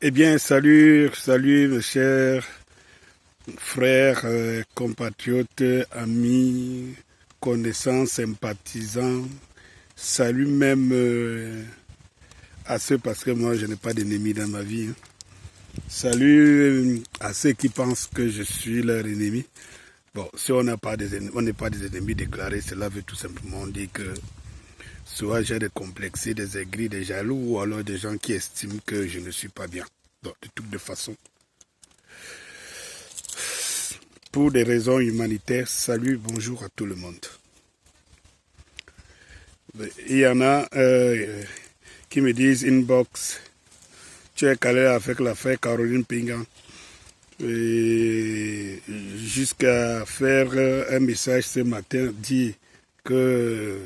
Eh bien, salut, salut mes chers frères, compatriotes, amis, connaissances, sympathisants. Salut même à ceux, parce que moi je n'ai pas d'ennemis dans ma vie. Salut à ceux qui pensent que je suis leur ennemi. Bon, si on n'a pas des ennemis, on n'est pas des ennemis déclarés, cela veut tout simplement dire que soit j'ai des complexés, des aigris, des jaloux, ou alors des gens qui estiment que je ne suis pas bien. Donc, de toutes les façons. Pour des raisons humanitaires, salut, bonjour à tout le monde. Il y en a qui me disent inbox, tu es calé avec l'affaire Caroline Pingan. Jusqu'à faire un message ce matin, dit que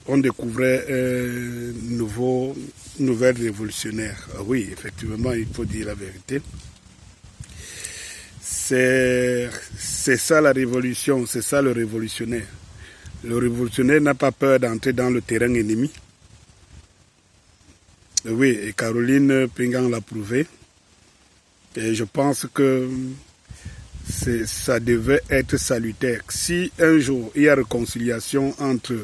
on découvrait un nouvelle révolutionnaire. Ah oui, effectivement, il faut dire la vérité. C'est ça la révolution, c'est ça le révolutionnaire. Le révolutionnaire n'a pas peur d'entrer dans le terrain ennemi. Oui, et Caroline Pingan l'a prouvé. Et je pense que ça devait être salutaire. Si un jour il y a réconciliation entre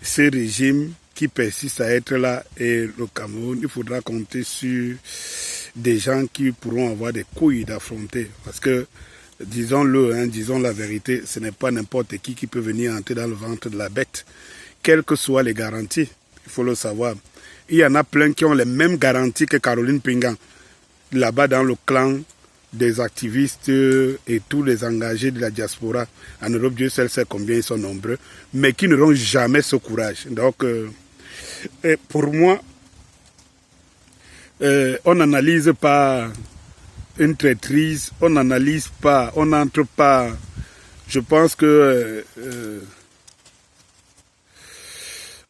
ces régimes qui persistent à être là et le Cameroun, il faudra compter sur des gens qui pourront avoir des couilles d'affronter. Parce que, disons-le, hein, disons la vérité, ce n'est pas n'importe qui peut venir entrer dans le ventre de la bête, quelles que soient les garanties, il faut le savoir. Il y en a plein qui ont les mêmes garanties que Caroline Pingan, là-bas dans le clan des activistes et tous les engagés de la diaspora. En Europe, Dieu seul sait combien ils sont nombreux, mais qui n'auront jamais ce courage. Donc, pour moi, on n'analyse pas une traîtrise, on n'analyse pas, on n'entre pas. Je pense que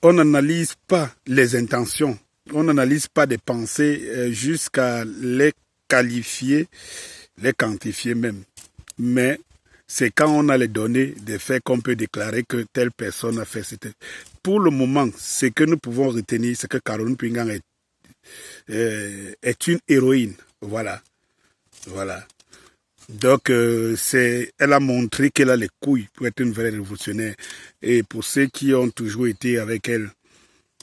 on n'analyse pas les intentions, on n'analyse pas des pensées jusqu'à les qualifier, les quantifier même. Mais c'est quand on a les données des faits qu'on peut déclarer que telle personne a fait cette. Pour le moment, ce que nous pouvons retenir, c'est que Caroline Pingan est une héroïne. Voilà. Voilà. Donc, elle a montré qu'elle a les couilles pour être une vraie révolutionnaire. Et pour ceux qui ont toujours été avec elle,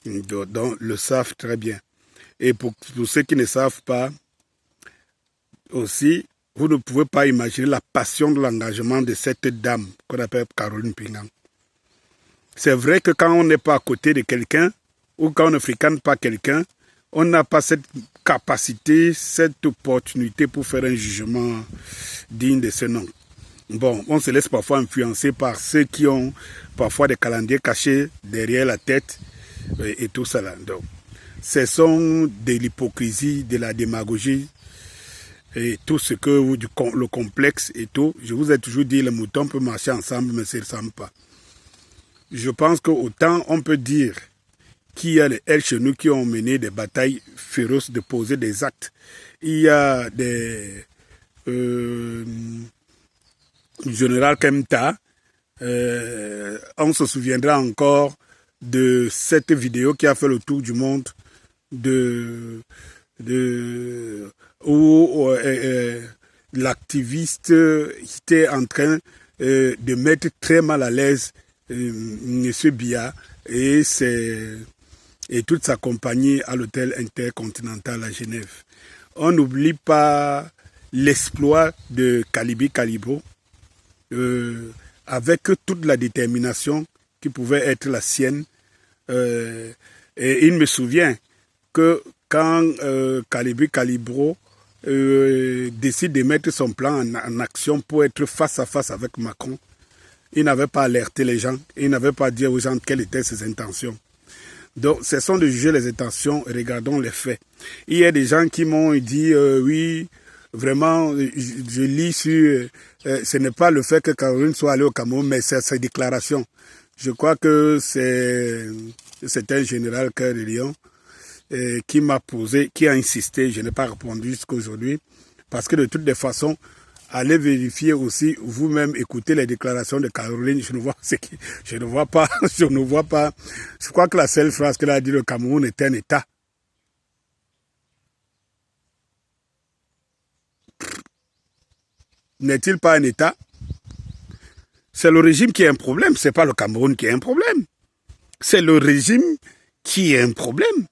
le savent très bien. Et pour ceux qui ne savent pas, aussi, vous ne pouvez pas imaginer la passion de l'engagement de cette dame qu'on appelle Caroline Pingan. C'est vrai que quand on n'est pas à côté de quelqu'un, ou quand on ne fréquente pas quelqu'un, on n'a pas cette capacité, cette opportunité pour faire un jugement digne de ce nom. Bon, on se laisse parfois influencer par ceux qui ont parfois des calendriers cachés derrière la tête et tout cela. Donc, ce sont de l'hypocrisie, de la démagogie et tout ce que le complexe et tout. Je vous ai toujours dit, les moutons peuvent marcher ensemble, mais ça ne ressemble pas. Je pense qu'autant on peut dire qu'il y a les L chez nous qui ont mené des batailles féroces, de poser des actes. Il y a des général Kemta, on se souviendra encore de cette vidéo qui a fait le tour du monde où l'activiste était en train de mettre très mal à l'aise M. Biya et toute sa compagnie à l'hôtel intercontinental à Genève. On n'oublie pas l'exploit de Kalibi Kalibro avec toute la détermination qui pouvait être la sienne. Et il me souvient que quand Kalibi Kalibro décide de mettre son plan en action pour être face à face avec Macron, il n'avait pas alerté les gens, il n'avait pas dit aux gens quelles étaient ses intentions. Donc, cessons de juger les intentions, regardons les faits. Il y a des gens qui m'ont dit, oui, vraiment, je lis sur, ce n'est pas le fait que Caroline soit allée au Cameroun, mais c'est sa déclaration. Je crois que c'est un général Cœur de Lion qui m'a posé, qui a insisté, je n'ai pas répondu jusqu'à aujourd'hui, parce que de toutes les façons, allez vérifier aussi vous-même, écoutez les déclarations de Caroline. Je ne vois pas, je ne vois pas. Je crois que la seule phrase qu'elle a dit, le Cameroun est un État. N'est-il pas un État? C'est le régime qui est un problème, c'est pas le Cameroun qui est un problème. C'est le régime qui est un problème.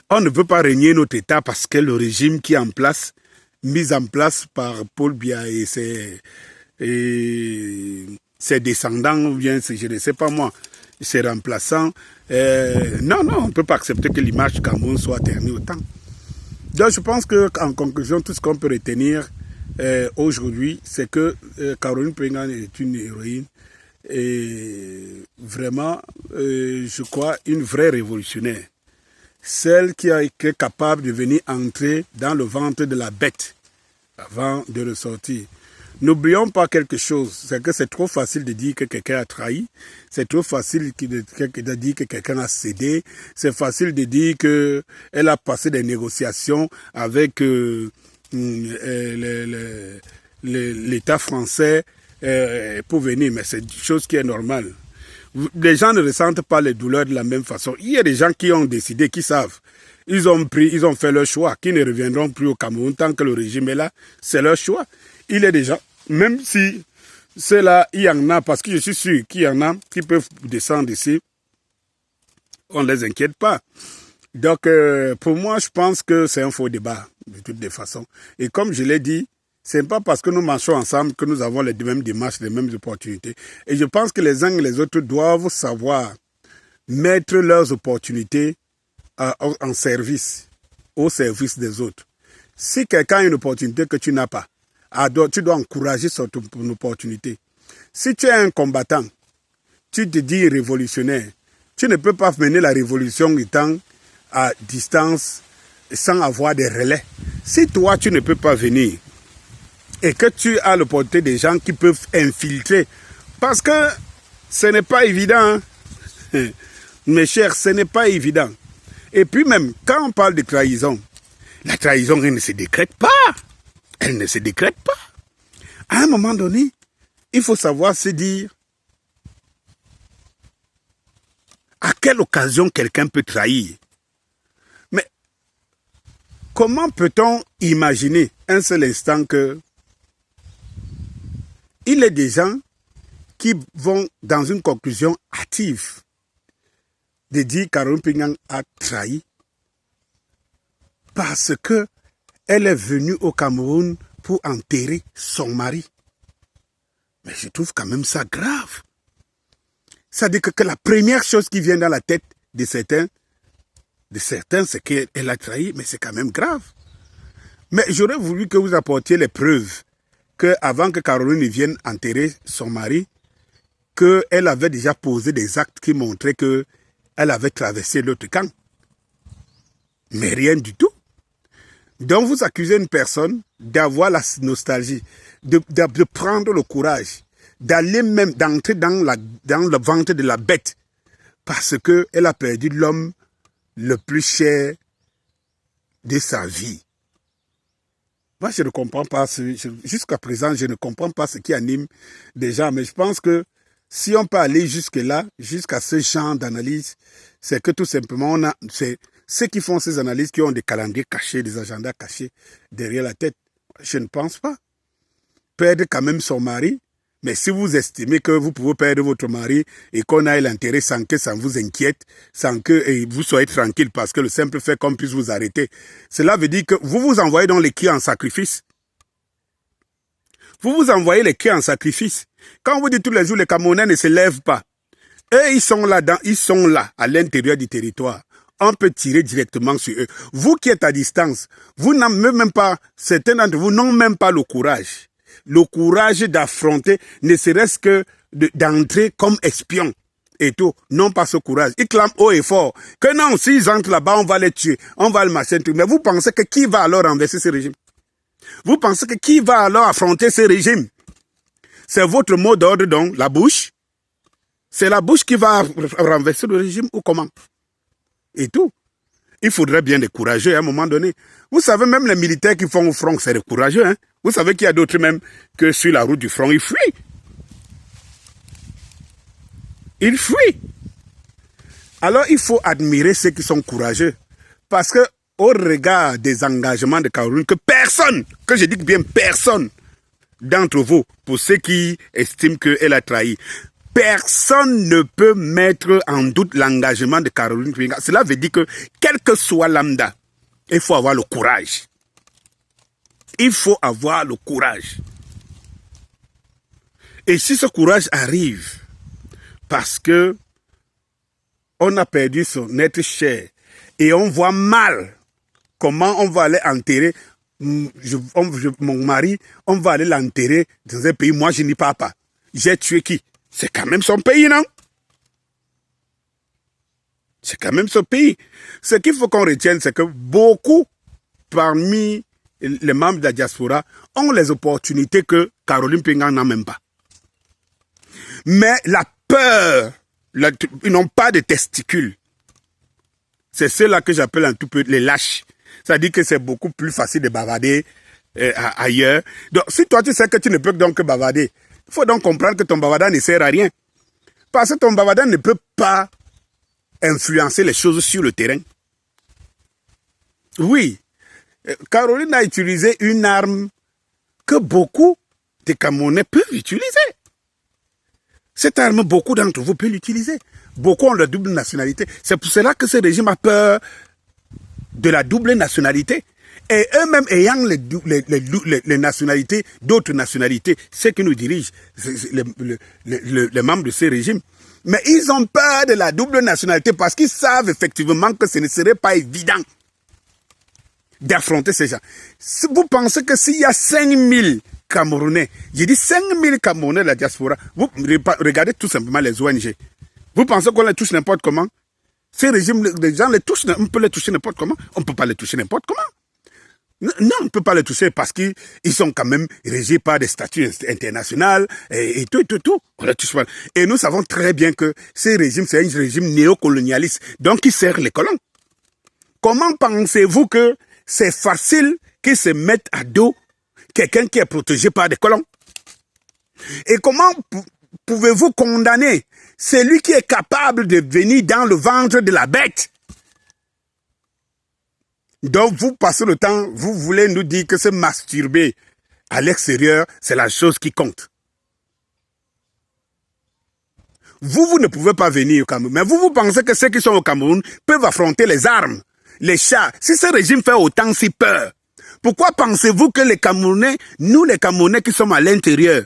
On ne peut pas régner notre État parce que le régime qui est en place, mis en place par Paul Biya et ses descendants, ou bien, je ne sais pas moi, ses remplaçants. Non, on ne peut pas accepter que l'image du Cameroun soit ternie autant. Donc je pense qu'en conclusion, tout ce qu'on peut retenir aujourd'hui, c'est que Caroline Pingan est une héroïne et vraiment, je crois, une vraie révolutionnaire. Celle qui a été capable de venir entrer dans le ventre de la bête avant de ressortir. N'oublions pas quelque chose, c'est que c'est trop facile de dire que quelqu'un a trahi, c'est trop facile de dire que quelqu'un a cédé, c'est facile de dire qu'elle a passé des négociations avec l'État français pour venir, mais c'est une chose qui est normale. Les gens ne ressentent pas les douleurs de la même façon. Il y a des gens qui ont décidé, qui savent. Ils ont fait leur choix, qui ne reviendront plus au Cameroun tant que le régime est là. C'est leur choix. Il y a des gens, même si c'est là, il y en a, parce que je suis sûr qu'il y en a qui peuvent descendre ici, on ne les inquiète pas. Donc, pour moi, je pense que c'est un faux débat, de toutes les façons. Et comme je l'ai dit, ce n'est pas parce que nous marchons ensemble que nous avons les mêmes démarches, les mêmes opportunités. Et je pense que les uns et les autres doivent savoir mettre leurs opportunités en service, au service des autres. Si quelqu'un a une opportunité que tu n'as pas, tu dois encourager cette opportunité. Si tu es un combattant, tu te dis révolutionnaire, tu ne peux pas mener la révolution étant à distance sans avoir des relais. Si toi, tu ne peux pas venir et que tu as l'opportunité des gens qui peuvent infiltrer, parce que ce n'est pas évident, hein? Mes chers, ce n'est pas évident. Et puis même, quand on parle de trahison, la trahison, elle ne se décrète pas. Elle ne se décrète pas. À un moment donné, il faut savoir se dire à quelle occasion quelqu'un peut trahir. Mais comment peut-on imaginer un seul instant que il y a des gens qui vont dans une conclusion hâtive de dire que Caroline Pingan a trahi parce que elle est venue au Cameroun pour enterrer son mari. Mais je trouve quand même ça grave. Ça dit que la première chose qui vient dans la tête de certains, c'est qu'elle a trahi, mais c'est quand même grave. Mais j'aurais voulu que vous apportiez les preuves qu'avant que Caroline vienne enterrer son mari, qu'elle avait déjà posé des actes qui montraient qu'elle avait traversé l'autre camp. Mais rien du tout. Donc vous accusez une personne d'avoir la nostalgie, de prendre le courage, d'aller même, d'entrer dans le ventre de la bête, parce qu'elle a perdu l'homme le plus cher de sa vie. Moi, je ne comprends pas, jusqu'à présent, je ne comprends pas ce qui anime des gens, mais je pense que si on peut aller jusque-là, jusqu'à ce genre d'analyse, c'est que tout simplement, c'est ceux qui font ces analyses qui ont des calendriers cachés, des agendas cachés derrière la tête. Je ne pense pas. Perdre quand même son mari, mais si vous estimez que vous pouvez perdre votre mari et qu'on ait l'intérêt sans que ça vous inquiète, sans que vous soyez tranquille parce que le simple fait qu'on puisse vous arrêter, cela veut dire que vous vous envoyez dans les cris en sacrifice. Vous vous envoyez les cris en sacrifice. Quand vous dites tous les jours, les Camerounais ne se lèvent pas. Eux, ils sont là, à l'intérieur du territoire. On peut tirer directement sur eux. Vous qui êtes à distance, vous n'avez même pas, certains d'entre vous n'ont même pas le courage. Le courage d'affronter, ne serait-ce que d'entrer comme espion et tout. Non pas ce courage. Ils clament haut et fort que non, s'ils entrent là-bas, on va les tuer, on va le machin. Mais vous pensez que qui va alors renverser ce régime? Vous pensez que qui va alors affronter ce régime? C'est votre mot d'ordre donc, la bouche? C'est la bouche qui va renverser le régime ou comment? Et tout. Il faudrait bien des courageux à un moment donné. Vous savez, même les militaires qui font au front, c'est des courageux. Hein? Vous savez qu'il y a d'autres même que sur la route du front, ils fuient. Ils fuient. Alors, il faut admirer ceux qui sont courageux. Parce que, au regard des engagements de Caroline, que personne, que je dis bien personne, d'entre vous, pour ceux qui estiment qu'elle a trahi, personne ne peut mettre en doute l'engagement de Caroline Pinga. Cela veut dire que, quel que soit lambda, il faut avoir le courage. Il faut avoir le courage. Et si ce courage arrive, parce que on a perdu son être cher, et on voit mal comment on va aller enterrer mon mari, on va aller l'enterrer dans un pays, moi je n'y pars pas. J'ai tué qui? C'est quand même son pays, non? C'est quand même son pays. Ce qu'il faut qu'on retienne, c'est que beaucoup parmi les membres de la diaspora ont les opportunités que Caroline Pinga n'a même pas. Mais la peur, ils n'ont pas de testicules. C'est ceux-là que j'appelle un tout peu les lâches. C'est-à-dire que c'est beaucoup plus facile de bavarder ailleurs. Donc, si toi tu sais que tu ne peux donc que bavarder, il faut donc comprendre que ton bavardage ne sert à rien. Parce que ton bavardage ne peut pas influencer les choses sur le terrain. Oui, Caroline a utilisé une arme que beaucoup de Camerounais peuvent utiliser. Cette arme, beaucoup d'entre vous peuvent l'utiliser. Beaucoup ont la double nationalité. C'est pour cela que ce régime a peur de la double nationalité. Et eux-mêmes ayant les nationalités, d'autres nationalités, ceux qui nous dirigent, les membres de ce régime. Mais ils ont peur de la double nationalité parce qu'ils savent effectivement que ce ne serait pas évident d'affronter ces gens. Si vous pensez que s'il y a 5000 Camerounais, j'ai dit 5000 Camerounais de la diaspora, vous regardez tout simplement les ONG. Vous pensez qu'on les touche n'importe comment? Ces régimes, les gens les touchent, on peut les toucher n'importe comment? On ne peut pas les toucher n'importe comment. Non, on ne peut pas les toucher parce qu'ils sont quand même régis par des statuts internationaux et tout. On les touche pas. Et nous savons très bien que ces régimes, c'est un régime néocolonialiste, donc qui sert les colons. Comment pensez-vous que c'est facile qu'ils se mettent à dos quelqu'un qui est protégé par des colons? Et comment pouvez-vous condamner celui qui est capable de venir dans le ventre de la bête? Donc vous passez le temps, vous voulez nous dire que se masturber à l'extérieur, c'est la chose qui compte. Vous ne pouvez pas venir au Cameroun, mais vous pensez que ceux qui sont au Cameroun peuvent affronter les armes, les chars. Si ce régime fait autant si peur, pourquoi pensez-vous que les Camerounais, nous les Camerounais qui sommes à l'intérieur,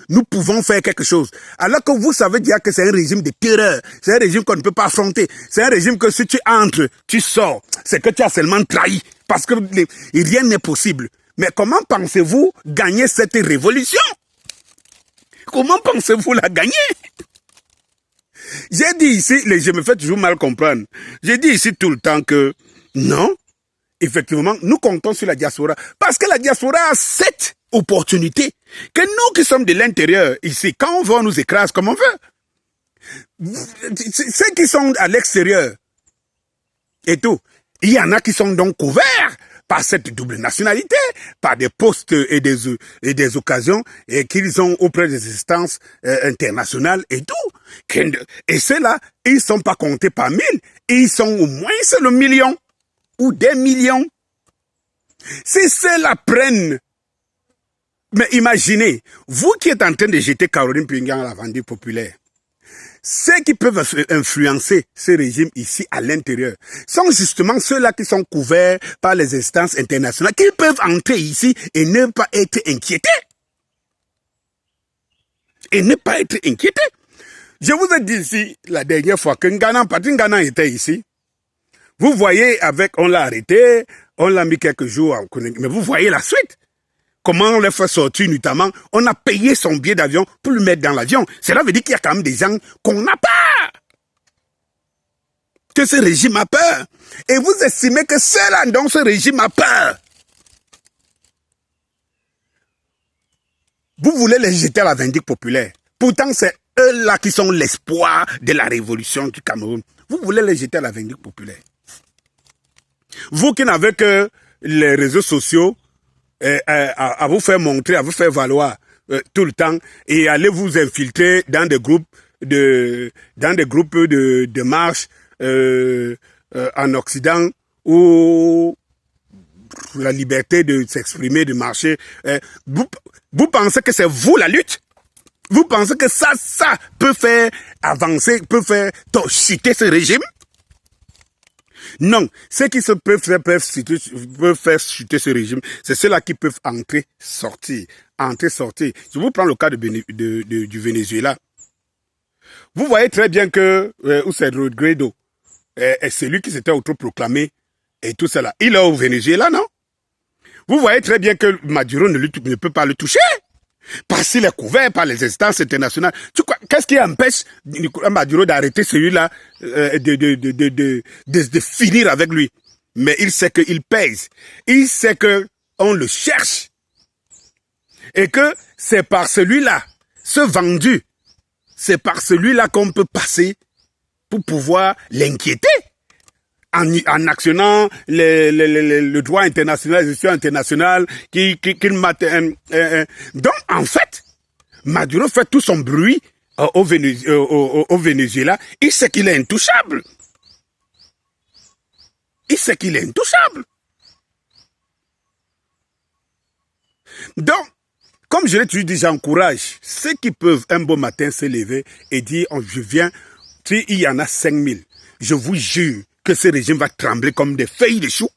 nous pouvons faire quelque chose? Alors que vous savez déjà que c'est un régime de terreur, c'est un régime qu'on ne peut pas affronter, c'est un régime que si tu entres, tu sors, c'est que tu as seulement trahi, parce que rien n'est possible. Mais comment pensez-vous gagner cette révolution? Comment pensez-vous la gagner? J'ai dit ici, je me fais toujours mal comprendre, j'ai dit ici tout le temps que non, effectivement, nous comptons sur la diaspora. Parce que la diaspora a cette opportunité que nous qui sommes de l'intérieur, ici, quand on veut, on nous écrase comme on veut. Ceux qui sont à l'extérieur et tout, il y en a qui sont donc couverts par cette double nationalité, par des postes et des occasions qu'ils ont auprès des instances internationales et tout. Et ceux-là, ils ne sont pas comptés par 1000, ils sont au moins le million ou des millions. Si ceux-là prennent, mais imaginez, vous qui êtes en train de jeter Caroline Pinga à la vendue populaire, ceux qui peuvent influencer ce régime ici à l'intérieur sont justement ceux-là qui sont couverts par les instances internationales, qui peuvent entrer ici et ne pas être inquiétés. Et ne pas être inquiétés. Je vous ai dit ici la dernière fois que Ngana était ici. Vous voyez, on l'a arrêté, on l'a mis quelques jours en connexion, mais vous voyez la suite. Comment on l'a fait sortir notamment, on a payé son billet d'avion pour le mettre dans l'avion. Cela veut dire qu'il y a quand même des gens qu'on n'a pas. Que ce régime a peur. Et vous estimez que ceux-là dont ce régime a peur, vous voulez les jeter à la vindicte populaire. Pourtant, c'est eux-là qui sont l'espoir de la révolution du Cameroun. Vous voulez les jeter à la vindicte populaire. Vous qui n'avez que les réseaux sociaux à vous faire montrer, à vous faire valoir tout le temps et allez vous infiltrer dans des groupes de marche en Occident où la liberté de s'exprimer, de marcher. Vous pensez que c'est vous la lutte? Vous pensez que ça peut faire avancer, peut faire chuter ce régime? Non, ceux qui peuvent faire chuter ce régime, c'est ceux-là qui peuvent entrer, sortir. Je vous prends le cas du Venezuela. Vous voyez très bien que c'est Rodrigo, c'est lui qui s'était autoproclamé et tout cela. Il est au Venezuela, non? Vous voyez très bien que Maduro ne peut pas le toucher. Parce qu'il est couvert par les instances internationales. Qu'est-ce qui empêche Maduro d'arrêter celui-là, de finir avec lui? Mais il sait qu'il pèse. Il sait qu'on le cherche. Et que c'est par celui-là, ce vendu, c'est par celui-là qu'on peut passer pour pouvoir l'inquiéter. En actionnant le droit international, les institutions internationales donc, en fait, Maduro fait tout son bruit au Venezuela. Il sait qu'il est intouchable. Donc, comme je l'ai toujours dit, j'encourage ceux qui peuvent un beau matin se lever et dire, je viens, il y en a 5000. Je vous jure que ce régime va trembler comme des feuilles de chou.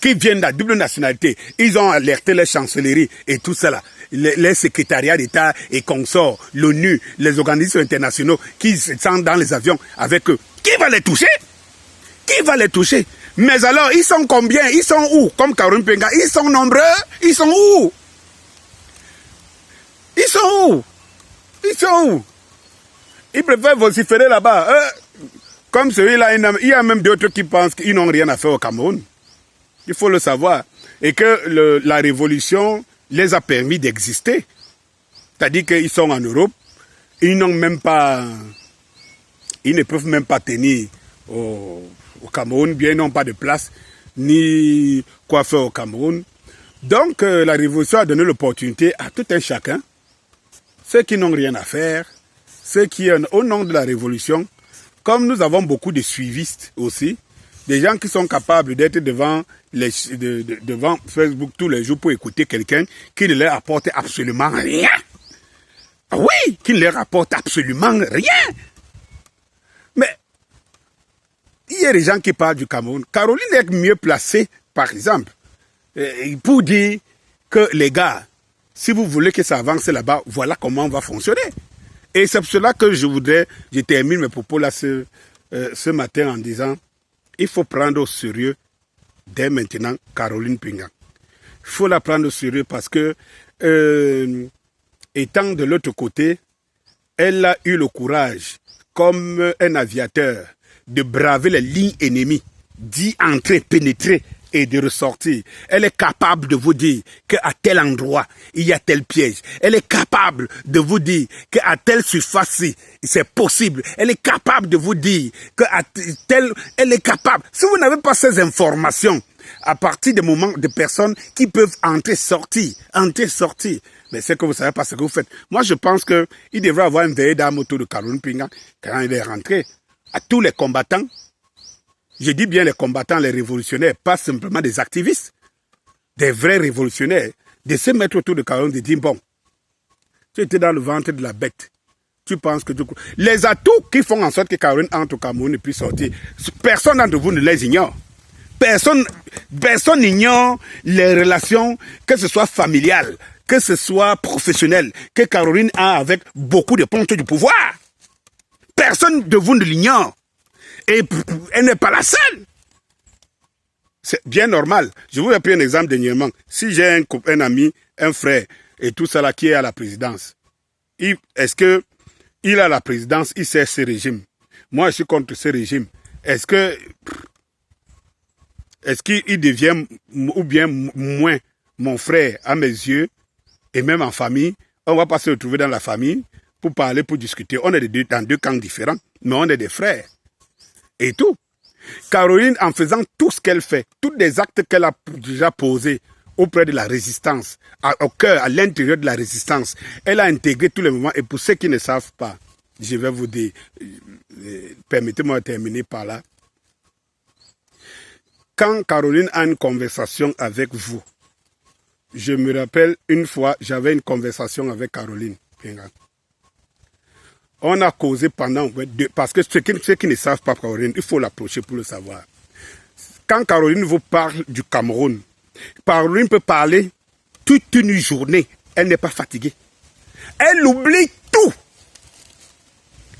Qui viennent de la double nationalité. Ils ont alerté les chancelleries et tout cela. Les secrétariats d'État et consorts, l'ONU, les organismes internationaux qui sont dans les avions avec eux. Qui va les toucher? Mais alors, ils sont combien? Ils sont où? Comme Caroline Mpenga, ils sont nombreux? Ils sont où? Ils préfèrent vociférer là-bas. Comme celui-là, il y a même d'autres qui pensent qu'ils n'ont rien à faire au Cameroun. Il faut le savoir. Et que la révolution les a permis d'exister. C'est-à-dire qu'ils sont en Europe, ils ne peuvent même pas tenir au Cameroun, bien ils n'ont pas de place, ni quoi faire au Cameroun. Donc la révolution a donné l'opportunité à tout un chacun, ceux qui n'ont rien à faire, ceux qui, au nom de la révolution, comme nous avons beaucoup de suivistes aussi, des gens qui sont capables d'être devant Facebook tous les jours pour écouter quelqu'un qui ne leur apporte absolument rien. Oui, qui ne leur apporte absolument rien. Mais il y a des gens qui parlent du Cameroun. Caroline est mieux placée, par exemple, pour dire que les gars, si vous voulez que ça avance là-bas, voilà comment on va fonctionner. Et c'est pour cela que je termine mes propos là ce matin en disant, il faut prendre au sérieux dès maintenant Caroline Mpenga. Il faut la prendre au sérieux parce que, étant de l'autre côté, elle a eu le courage, comme un aviateur, de braver les lignes ennemies, d'y entrer, pénétrer et de ressortir. Elle est capable de vous dire qu'à tel endroit, il y a tel piège. Elle est capable de vous dire qu'à telle surface-ci, c'est possible. Elle est capable de vous dire qu'à elle est capable. Si vous n'avez pas ces informations, à partir des moments de personnes qui peuvent entrer, sortir, mais c'est que vous ne savez pas ce que vous faites. Moi, je pense qu'il devrait avoir une veillée d'armes autour de Caroline Mpenga quand il est rentré. À tous les combattants, je dis bien les combattants, les révolutionnaires, pas simplement des activistes, des vrais révolutionnaires, de se mettre autour de Caroline, de dire, bon, tu étais dans le ventre de la bête, tu penses que tu... Les atouts qui font en sorte que Caroline entre au Cameroun et puis sortir, personne d'entre vous ne les ignore. Personne n'ignore les relations, que ce soit familiales, que ce soit professionnelles, que Caroline a avec beaucoup de pontes du pouvoir. Personne de vous ne l'ignore. Et elle n'est pas la seule. C'est bien normal. Je vous ai pris un exemple dernièrement. Si j'ai un ami, un frère, et tout ça là qui est à la présidence, est-ce qu'il a la présidence, il sert ce régime? Moi, je suis contre ce régime. Est-ce qu'il devient ou bien moins mon frère à mes yeux, et même en famille? On ne va pas se retrouver dans la famille pour parler, pour discuter. On est dans deux camps différents, mais on est des frères. Et tout. Caroline, en faisant tout ce qu'elle fait, tous les actes qu'elle a déjà posés auprès de la résistance, au cœur, à l'intérieur de la résistance, elle a intégré tous les moments. Et pour ceux qui ne savent pas, je vais vous dire, permettez-moi de terminer par là. Quand Caroline a une conversation avec vous, je me rappelle une fois, j'avais une conversation avec Caroline. On a causé pendant, parce que ceux qui ne savent pas Caroline, il faut l'approcher pour le savoir. Quand Caroline vous parle du Cameroun, Caroline peut parler toute une journée, elle n'est pas fatiguée. Elle oublie tout.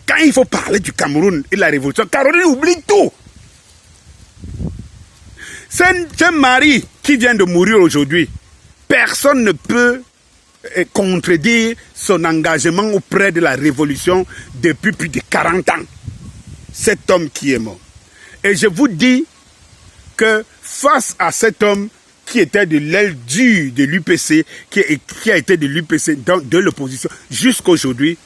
Quand il faut parler du Cameroun et de la révolution, Caroline oublie tout. C'est un mari qui vient de mourir aujourd'hui. Personne ne peut contredire son engagement auprès de la révolution depuis plus de 40 ans. Cet homme qui est mort. Et je vous dis que face à cet homme qui était de l'aile dure de l'UPC, qui a été de l'UPC de l'opposition jusqu'à aujourd'hui,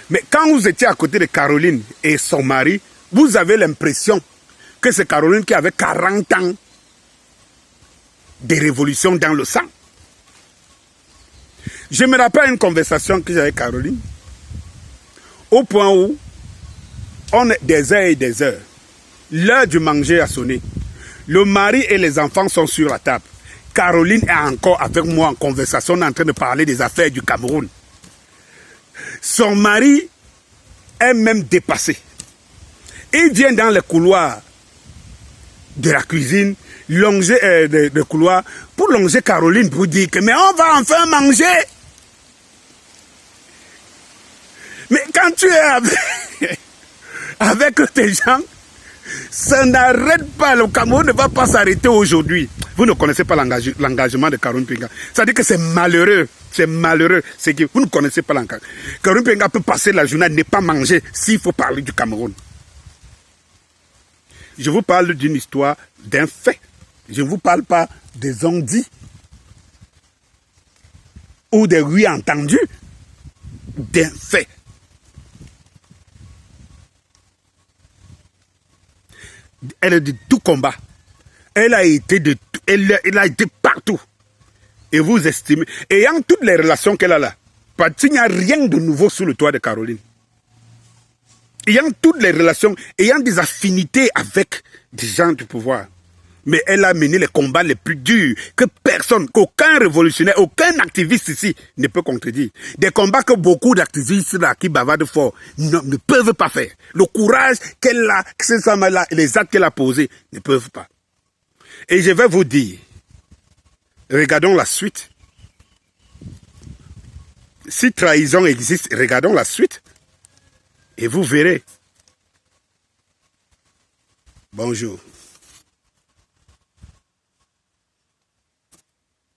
mais quand vous étiez à côté de Caroline et son mari, vous avez l'impression que c'est Caroline qui avait 40 ans de révolution dans le sang. Je me rappelle une conversation que j'avais avec Caroline, au point où on est des heures et des heures. L'heure du manger a sonné. Le mari et les enfants sont sur la table. Caroline est encore avec moi en conversation, on est en train de parler des affaires du Cameroun. Son mari est même dépassé. Il vient dans le couloir de la cuisine, longer le couloir, pour longer Caroline, pour dire que mais on va enfin manger. Mais quand tu es avec tes gens, ça n'arrête pas. Le Cameroun ne va pas s'arrêter aujourd'hui. Vous ne connaissez pas l'engagement de Caroline Pinga. Ça dit que c'est malheureux. C'est malheureux. C'est que vous ne connaissez pas l'engagement. Caroline Pinga peut passer la journée à ne pas manger s'il faut parler du Cameroun. Je vous parle d'une histoire, d'un fait. Je ne vous parle pas des on-dit ou des oui entendus, d'un fait. Elle est de tout combat. Elle a été partout. Et vous estimez, ayant toutes les relations qu'elle a là, parce qu'il n'y a rien de nouveau sous le toit de Caroline. Ayant toutes les relations, ayant des affinités avec des gens du pouvoir. Mais elle a mené les combats les plus durs que personne, qu'aucun révolutionnaire, aucun activiste ici ne peut contredire. Des combats que beaucoup d'activistes là qui bavardent fort ne peuvent pas faire. Le courage qu'elle a, que cette femme-là, les actes qu'elle a posés ne peuvent pas. Et je vais vous dire, regardons la suite. Si trahison existe, regardons la suite. Et vous verrez. Bonjour.